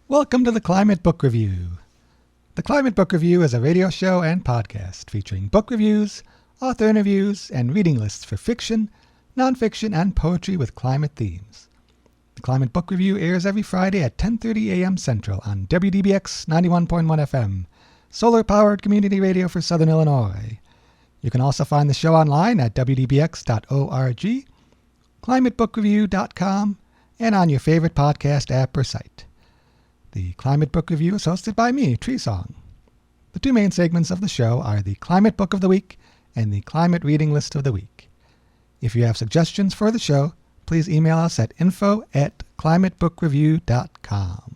Welcome to the Climate Book Review. The Climate Book Review is a radio show and podcast featuring book reviews, author interviews, and reading lists for fiction, nonfiction, and poetry with climate themes. The Climate Book Review airs every Friday at 10:30 a.m. Central on WDBX 91.1 FM, solar-powered community radio for Southern Illinois. You can also find the show online at wdbx.org, climatebookreview.com, and on your favorite podcast app or site. The Climate Book Review is hosted by me, Treesong. The two main segments of the show are the Climate Book of the Week and the Climate Reading List of the Week. If you have suggestions for the show, please email us at info@climatebookreview.com.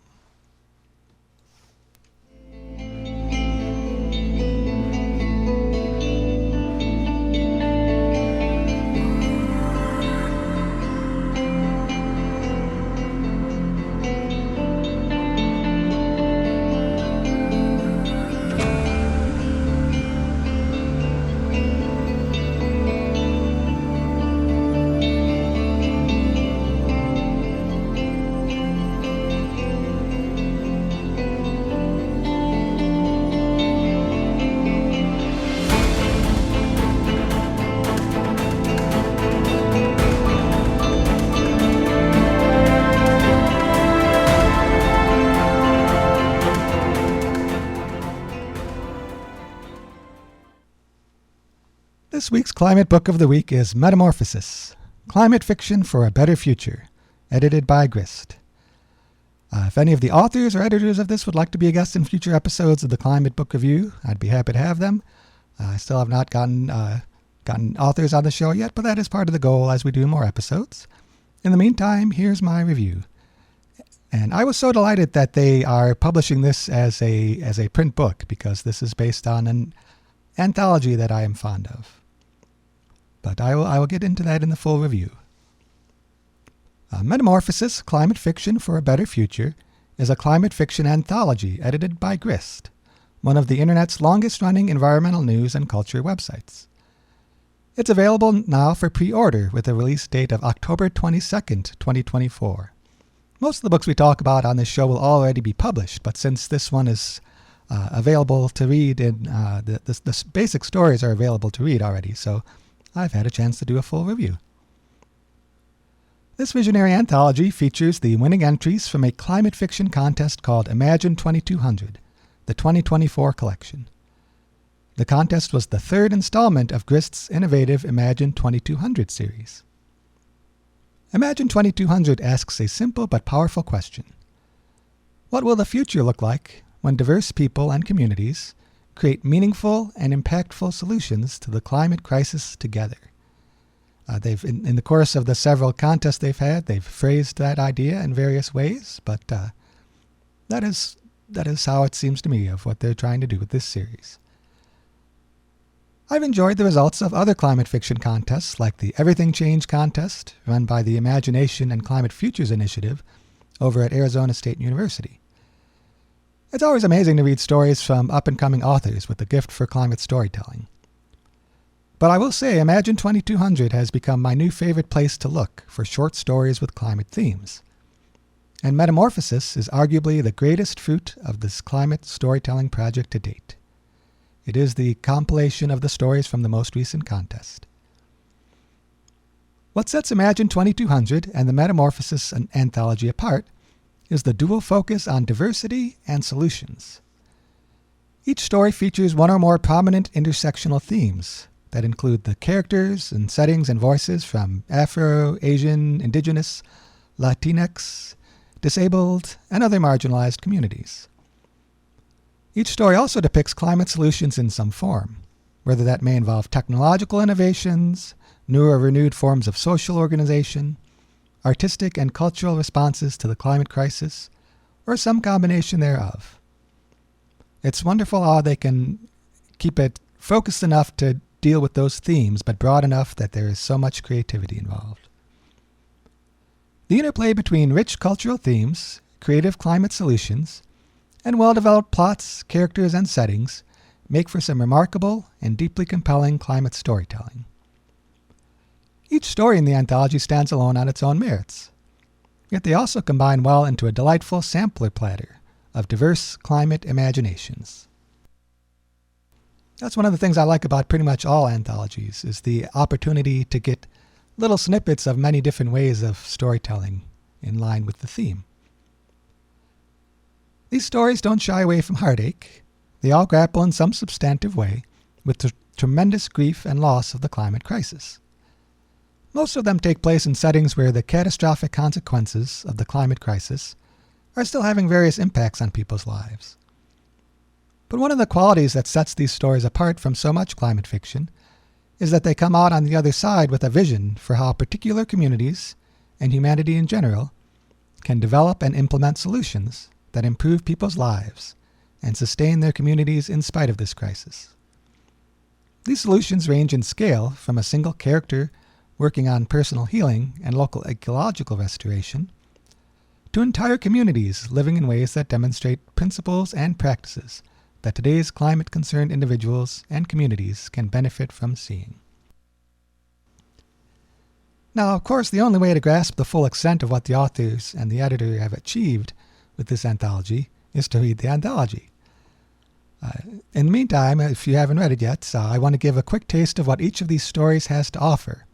This week's Climate Book of the Week is Metamorphosis, Climate Fiction for a Better Future, edited by Grist. If any of the authors or editors of this would like to be a guest in future episodes of the Climate Book Review, I'd be happy to have them. I still have not gotten authors on the show yet, but that is part of the goal as we do more episodes. In the meantime, here's my review. And I was so delighted that they are publishing this as a print book, because this is based on an anthology that I am fond of. But I will get into that in the full review. Metamorphosis, Climate Fiction for a Better Future is a climate fiction anthology edited by Grist, one of the Internet's longest-running environmental news and culture websites. It's available now for pre-order with a release date of October 22nd, 2024. Most of the books we talk about on this show will already be published, but since this one is available to read, and the basic stories are available to read already, so I've had a chance to do a full review. This visionary anthology features the winning entries from a climate fiction contest called Imagine 2200, the 2024 collection. The contest was the third installment of Grist's innovative Imagine 2200 series. Imagine 2200 asks a simple but powerful question. What will the future look like when diverse people and communities create meaningful and impactful solutions to the climate crisis together? They've, in the course of the several contests they've had, they've phrased that idea in various ways, but that is how it seems to me of what they're trying to do with this series. I've enjoyed the results of other climate fiction contests, like the Everything Change contest, run by the Imagination and Climate Futures Initiative over at Arizona State University. It's always amazing to read stories from up-and-coming authors with a gift for climate storytelling. But I will say Imagine 2200 has become my new favorite place to look for short stories with climate themes. And Metamorphosis is arguably the greatest fruit of this climate storytelling project to date. It is the compilation of the stories from the most recent contest. What sets Imagine 2200 and the Metamorphosis anthology apart is the dual focus on diversity and solutions. Each story features one or more prominent intersectional themes that include the characters and settings and voices from Afro, Asian, Indigenous, Latinx, disabled, and other marginalized communities. Each story also depicts climate solutions in some form, whether that may involve technological innovations, new or renewed forms of social organization, artistic and cultural responses to the climate crisis, or some combination thereof. It's wonderful how they can keep it focused enough to deal with those themes, but broad enough that there is so much creativity involved. The interplay between rich cultural themes, creative climate solutions, and well-developed plots, characters, and settings make for some remarkable and deeply compelling climate storytelling. Each story in the anthology stands alone on its own merits, yet they also combine well into a delightful sampler platter of diverse climate imaginations. That's one of the things I like about pretty much all anthologies, is the opportunity to get little snippets of many different ways of storytelling in line with the theme. These stories don't shy away from heartache. They all grapple in some substantive way with the tremendous grief and loss of the climate crisis. Most of them take place in settings where the catastrophic consequences of the climate crisis are still having various impacts on people's lives. But one of the qualities that sets these stories apart from so much climate fiction is that they come out on the other side with a vision for how particular communities, and humanity in general, can develop and implement solutions that improve people's lives and sustain their communities in spite of this crisis. These solutions range in scale from a single character working on personal healing and local ecological restoration, to entire communities living in ways that demonstrate principles and practices that today's climate-concerned individuals and communities can benefit from seeing. Now, of course, the only way to grasp the full extent of what the authors and the editor have achieved with this anthology is to read the anthology. In the meantime, if you haven't read it yet, I want to give a quick taste of what each of these stories has to offer,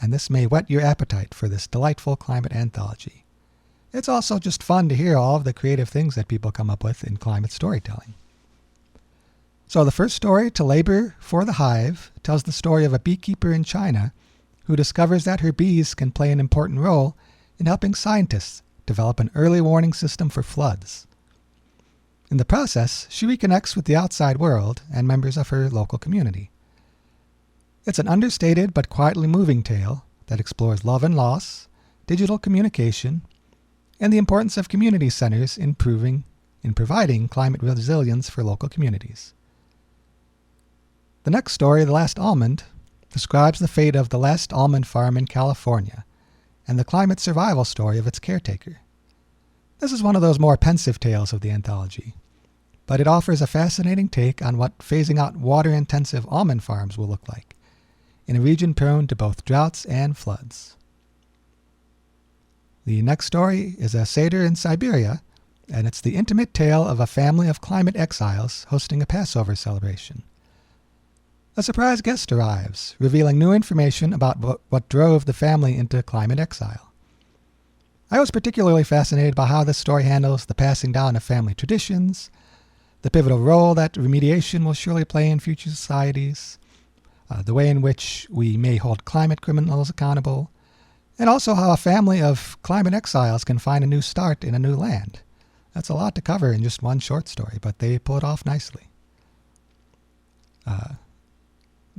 and this may whet your appetite for this delightful climate anthology. It's also just fun to hear all of the creative things that people come up with in climate storytelling. So the first story, To Labor for the Hive, tells the story of a beekeeper in China who discovers that her bees can play an important role in helping scientists develop an early warning system for floods. In the process, she reconnects with the outside world and members of her local community. It's an understated but quietly moving tale that explores love and loss, digital communication, and the importance of community centers in providing climate resilience for local communities. The next story, The Last Almond, describes the fate of the last almond farm in California and the climate survival story of its caretaker. This is one of those more pensive tales of the anthology, but it offers a fascinating take on what phasing out water-intensive almond farms will look like in a region prone to both droughts and floods. The next story is A Seder in Siberia, and it's the intimate tale of a family of climate exiles hosting a Passover celebration. A surprise guest arrives, revealing new information about what drove the family into climate exile. I was particularly fascinated by how this story handles the passing down of family traditions, the pivotal role that remediation will surely play in future societies, the way in which we may hold climate criminals accountable, and also how a family of climate exiles can find a new start in a new land. That's a lot to cover in just one short story, but they pull it off nicely.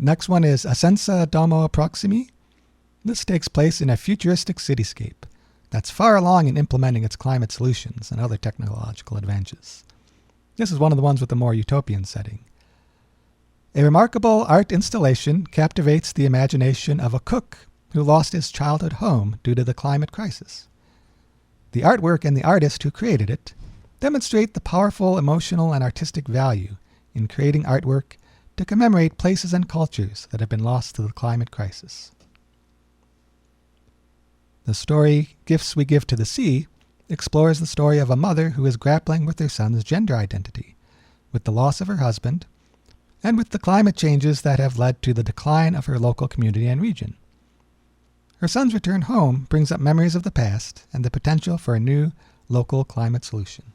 Next one is Ascensa Domo Proximi. This takes place in a futuristic cityscape that's far along in implementing its climate solutions and other technological advances. This is one of the ones with the more utopian setting. A remarkable art installation captivates the imagination of a cook who lost his childhood home due to the climate crisis. The artwork and the artist who created it demonstrate the powerful emotional and artistic value in creating artwork to commemorate places and cultures that have been lost to the climate crisis. The story Gifts We Give to the Sea explores the story of a mother who is grappling with her son's gender identity, with the loss of her husband, and with the climate changes that have led to the decline of her local community and region. Her son's return home brings up memories of the past and the potential for a new local climate solution.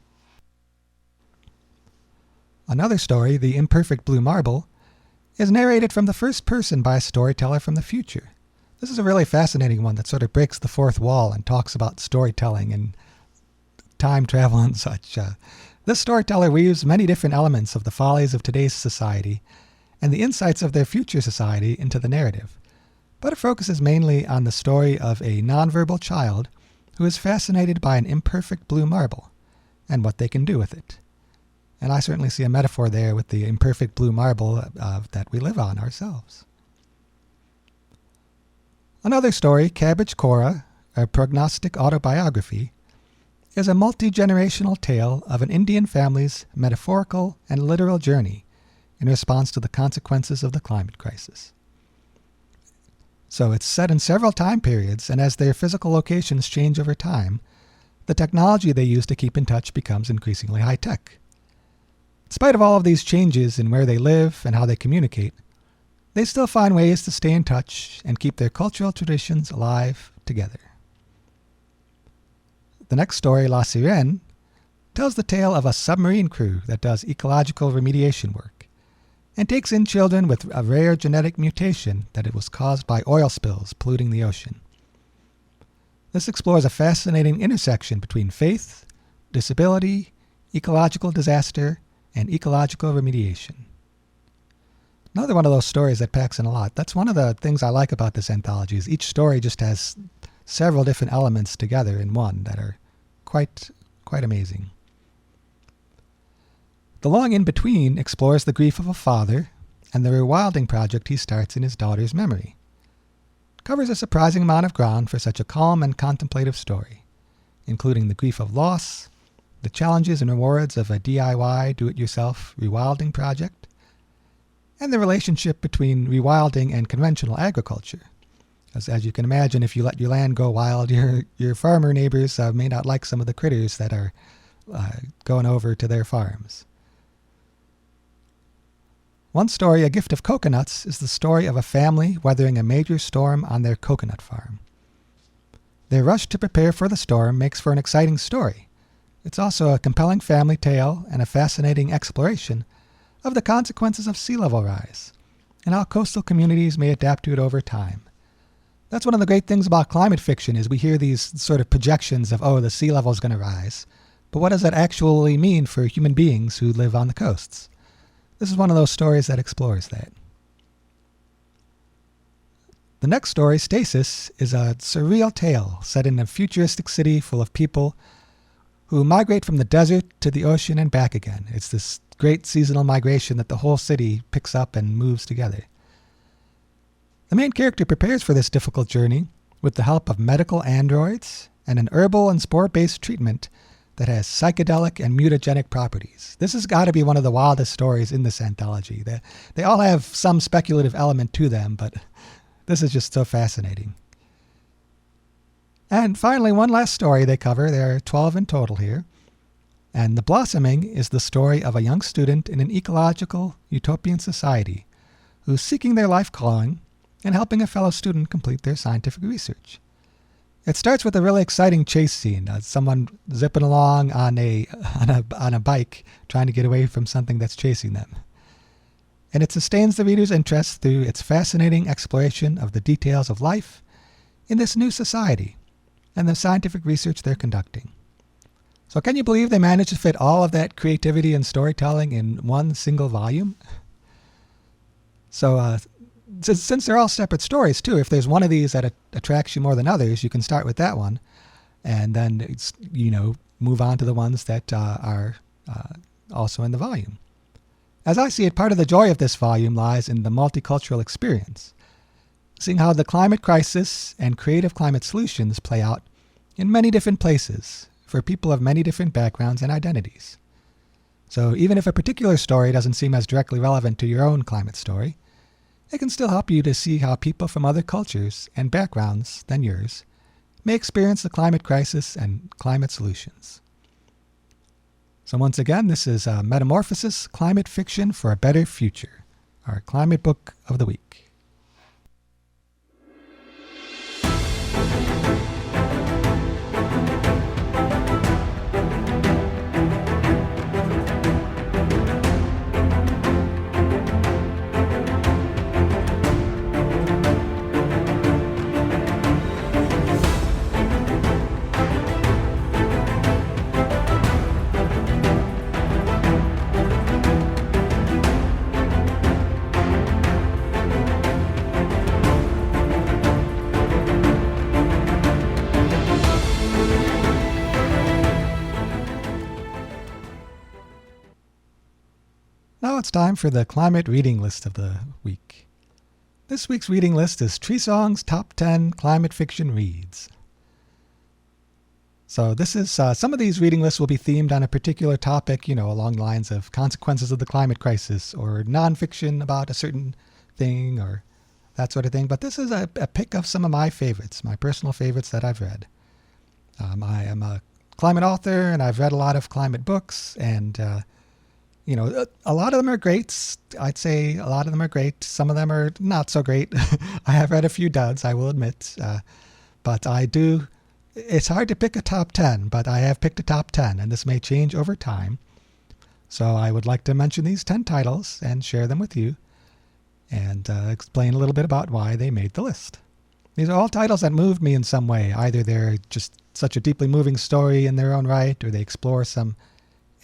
Another story, The Imperfect Blue Marble, is narrated from the first person by a storyteller from the future. This is a really fascinating one that sort of breaks the fourth wall and talks about storytelling and time travel and such. This storyteller weaves many different elements of the follies of today's society and the insights of their future society into the narrative, but it focuses mainly on the story of a nonverbal child who is fascinated by an imperfect blue marble and what they can do with it. And I certainly see a metaphor there with the imperfect blue marble that we live on ourselves. Another story, Cabbage Cora, a prognostic autobiography, is a multi-generational tale of an Indian family's metaphorical and literal journey in response to the consequences of the climate crisis. So it's set in several time periods, and as their physical locations change over time, the technology they use to keep in touch becomes increasingly high-tech. In spite of all of these changes in where they live and how they communicate, they still find ways to stay in touch and keep their cultural traditions alive together. The next story, La Sirène, tells the tale of a submarine crew that does ecological remediation work and takes in children with a rare genetic mutation that it was caused by oil spills polluting the ocean. This explores a fascinating intersection between faith, disability, ecological disaster, and ecological remediation. Another one of those stories that packs in a lot. That's one of the things I like about this anthology is each story just has several different elements together in one that are quite amazing. The Long In Between explores the grief of a father and the rewilding project he starts in his daughter's memory. It covers a surprising amount of ground for such a calm and contemplative story, including the grief of loss, the challenges and rewards of a DIY do-it-yourself rewilding project, and the relationship between rewilding and conventional agriculture. As you can imagine, if you let your land go wild, your farmer neighbors may not like some of the critters that are going over to their farms. One story, A Gift of Coconuts, is the story of a family weathering a major storm on their coconut farm. Their rush to prepare for the storm makes for an exciting story. It's also a compelling family tale and a fascinating exploration of the consequences of sea level rise and how coastal communities may adapt to it over time. That's one of the great things about climate fiction is we hear these sort of projections of, oh, the sea level is going to rise. But what does that actually mean for human beings who live on the coasts? This is one of those stories that explores that. The next story, Stasis, is a surreal tale set in a futuristic city full of people who migrate from the desert to the ocean and back again. It's this great seasonal migration that the whole city picks up and moves together. The main character prepares for this difficult journey with the help of medical androids and an herbal and spore-based treatment that has psychedelic and mutagenic properties. This has got to be one of the wildest stories in this anthology. They all have some speculative element to them, but this is just so fascinating. And finally, one last story they cover. There are 12 in total here. And The Blossoming is the story of a young student in an ecological utopian society who's seeking their life calling and helping a fellow student complete their scientific research. It starts with a really exciting chase scene, someone zipping along on a bike trying to get away from something that's chasing them. And it sustains the reader's interest through its fascinating exploration of the details of life in this new society and the scientific research they're conducting. So can you believe they managed to fit all of that creativity and storytelling in one single volume? So since they're all separate stories too, if there's one of these that attracts you more than others, you can start with that one and then move on to the ones that are also in the volume. As I see it, part of the joy of this volume lies in the multicultural experience, seeing how the climate crisis and creative climate solutions play out in many different places for people of many different backgrounds and identities. So even if a particular story doesn't seem as directly relevant to your own climate story, it can still help you to see how people from other cultures and backgrounds than yours may experience the climate crisis and climate solutions. So once again, this is Metamorphosis, Climate Fiction for a Better Future, our climate book of the week. Now it's time for the climate reading list of the week. This week's reading list is Treesong's Top 10 Climate Fiction Reads. So this is, some of these reading lists will be themed on a particular topic, along the lines of consequences of the climate crisis or nonfiction about a certain thing or that sort of thing. But this is a pick of some of my favorites, my personal favorites that I've read. I am a climate author, and I've read a lot of climate books, and a lot of them are great. I'd say a lot of them are great. Some of them are not so great. I have read a few duds, I will admit. But I do, it's hard to pick a top 10, but I have picked a top 10, and this may change over time. So I would like to mention these 10 titles and share them with you, and explain a little bit about why they made the list. These are all titles that moved me in some way. Either they're just such a deeply moving story in their own right, or they explore some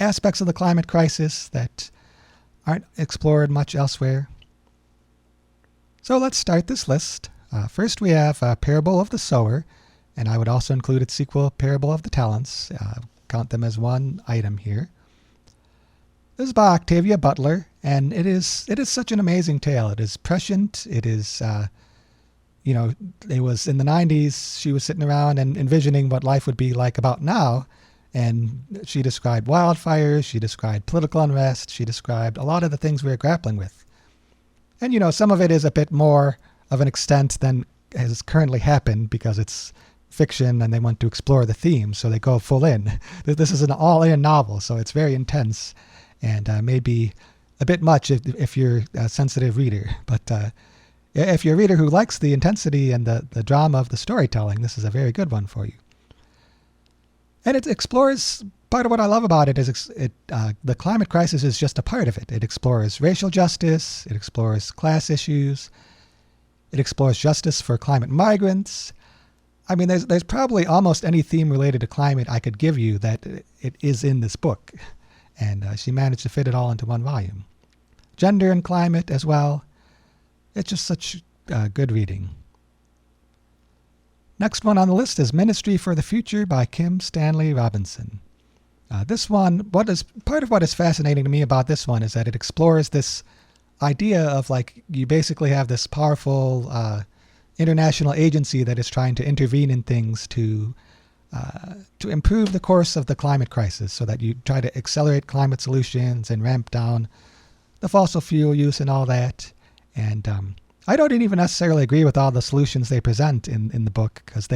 aspects of the climate crisis that aren't explored much elsewhere. So let's start this list. First we have Parable of the Sower, and I would also include its sequel, Parable of the Talents. Count them as one item here. This is by Octavia Butler, and it is such an amazing tale. It is prescient. It is, it was in the 90s, she was sitting around and envisioning what life would be like about now. And she described wildfires, she described political unrest, she described a lot of the things we are grappling with. And, some of it is a bit more of an extent than has currently happened because it's fiction and they want to explore the theme, so they go full in. This is an all-in novel, so it's very intense and maybe a bit much if you're a sensitive reader. But if you're a reader who likes the intensity and the drama of the storytelling, this is a very good one for you. And it explores, part of what I love about it is the climate crisis is just a part of it. It explores racial justice, it explores class issues, it explores justice for climate migrants. I mean, there's probably almost any theme related to climate I could give you that it is in this book. And she managed to fit it all into one volume. Gender and climate as well. It's just such good reading. Next one on the list is Ministry for the Future by Kim Stanley Robinson. This one, part of what is fascinating to me about this one is that it explores this idea of you basically have this powerful international agency that is trying to intervene in things to improve the course of the climate crisis, so that you try to accelerate climate solutions and ramp down the fossil fuel use and all that. And I don't even necessarily agree with all the solutions they present in the book, because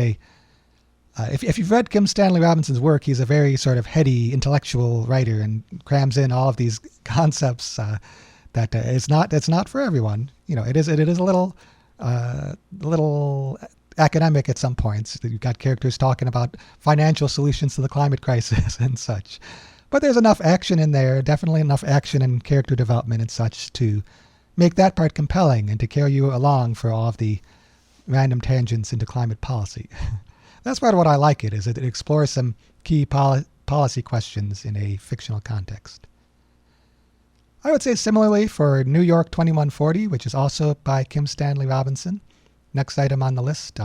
if you've read Kim Stanley Robinson's work, he's a very sort of heady intellectual writer and crams in all of these concepts that it's not for everyone. It is a little academic at some points. You've got characters talking about financial solutions to the climate crisis and such. But there's enough action in there, definitely enough action and character development and such to make that part compelling and to carry you along for all of the random tangents into climate policy. That's part of what I like it, is it explores some key policy questions in a fictional context. I would say similarly for New York 2140, which is also by Kim Stanley Robinson. Next item on the list.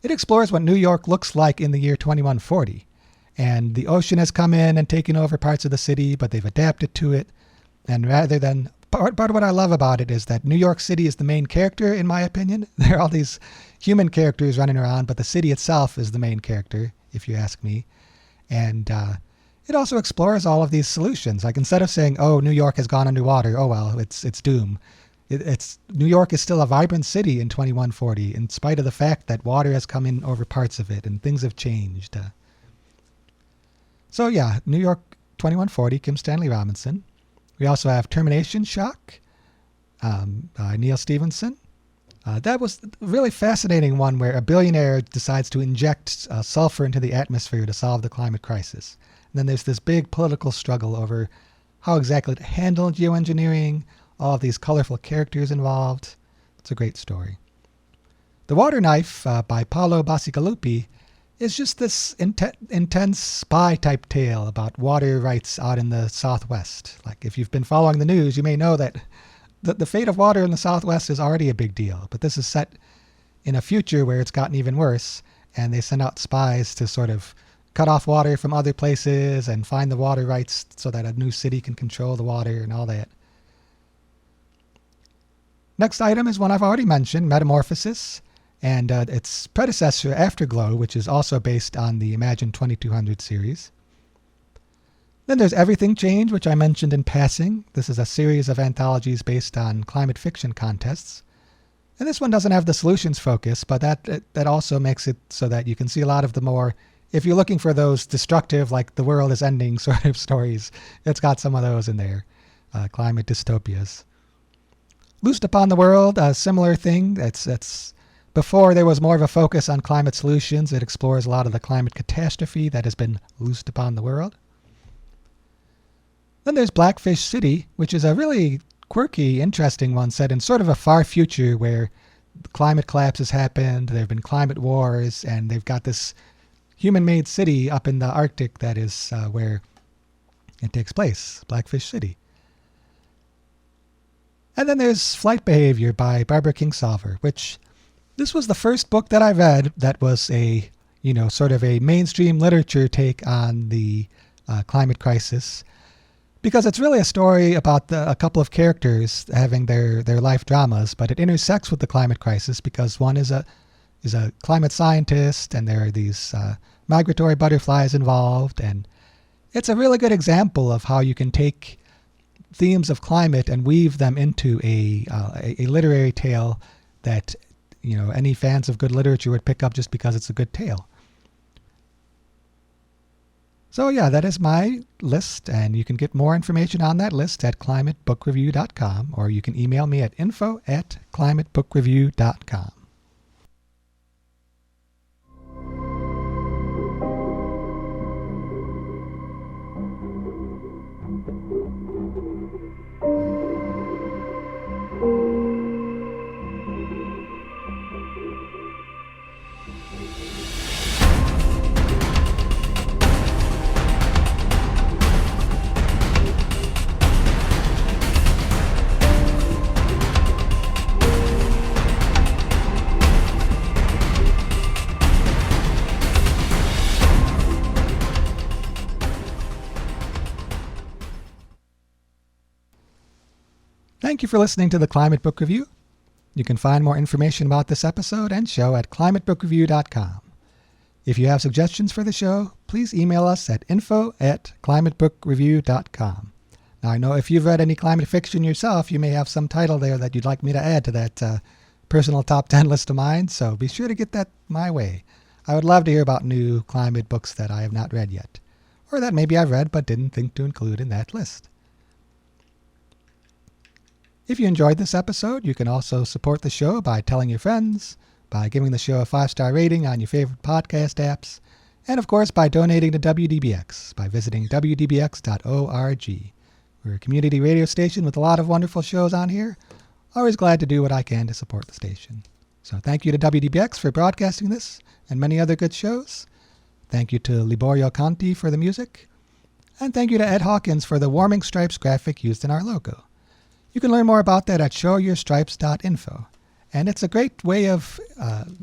It explores what New York looks like in the year 2140. And the ocean has come in and taken over parts of the city, but they've adapted to it. And rather than part of what I love about it is that New York City is the main character, in my opinion. There are all these human characters running around, but the city itself is the main character, if you ask me. And it also explores all of these solutions. Like, instead of saying, oh, New York has gone underwater, oh well, it's doom. New York is still a vibrant city in 2140, in spite of the fact that water has come in over parts of it and things have changed. So yeah, New York 2140, Kim Stanley Robinson. We also have Termination Shock by Neil Stephenson. That was a really fascinating one where a billionaire decides to inject sulfur into the atmosphere to solve the climate crisis. And then there's this big political struggle over how exactly to handle geoengineering, all of these colorful characters involved. It's a great story. The Water Knife by Paolo Bacigalupi is just this intense spy-type tale about water rights out in the Southwest. Like, if you've been following the news, you may know that the fate of water in the Southwest is already a big deal. But this is set in a future where it's gotten even worse, and they send out spies to sort of cut off water from other places and find the water rights so that a new city can control the water and all that. Next item is one I've already mentioned, Metamorphosis, and its predecessor, Afterglow, which is also based on the Imagine 2200 series. Then there's Everything Change, which I mentioned in passing. This is a series of anthologies based on climate fiction contests. And this one doesn't have the solutions focus, but that also makes it so that you can see a lot of the more if you're looking for those destructive, like the world is ending sort of stories, it's got some of those in there, climate dystopias. Loosed Upon the World, a similar thing. It's before there was more of a focus on climate solutions. It explores a lot of the climate catastrophe that has been loosed upon the world. Then there's Blackfish City, which is a really quirky, interesting one set in sort of a far future where climate collapse has happened, there have been climate wars, and they've got this human-made city up in the Arctic that is where it takes place, Blackfish City. And then there's Flight Behavior by Barbara Kingsolver, which this was the first book that I read that was a, sort of a mainstream literature take on the climate crisis, because it's really a story about a couple of characters having their life dramas, but it intersects with the climate crisis because one is a climate scientist, and there are these migratory butterflies involved, and it's a really good example of how you can take themes of climate and weave them into a literary tale that any fans of good literature would pick up just because it's a good tale. So yeah, that is my list, and you can get more information on that list at climatebookreview.com, or you can email me at info@climatebookreview.com. Thank you for listening to the Climate Book Review. You can find more information about this episode and show at climatebookreview.com. If you have suggestions for the show, please email us at info@climatebookreview.com. Now, I know if you've read any climate fiction yourself, you may have some title there that you'd like me to add to that personal top 10 list of mine, so be sure to get that my way. I would love to hear about new climate books that I have not read yet, or that maybe I've read but didn't think to include in that list. If you enjoyed this episode, you can also support the show by telling your friends, by giving the show a 5-star rating on your favorite podcast apps, and of course by donating to WDBX by visiting wdbx.org. We're a community radio station with a lot of wonderful shows on here. Always glad to do what I can to support the station. So thank you to WDBX for broadcasting this and many other good shows. Thank you to Liborio Conti for the music. And thank you to Ed Hawkins for the warming stripes graphic used in our logo. You can learn more about that at showyourstripes.info. And it's a great way of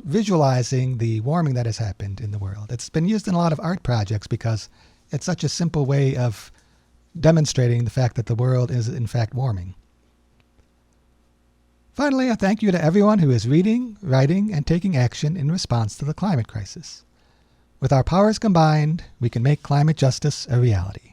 visualizing the warming that has happened in the world. It's been used in a lot of art projects because it's such a simple way of demonstrating the fact that the world is in fact warming. Finally, a thank you to everyone who is reading, writing, and taking action in response to the climate crisis. With our powers combined, we can make climate justice a reality.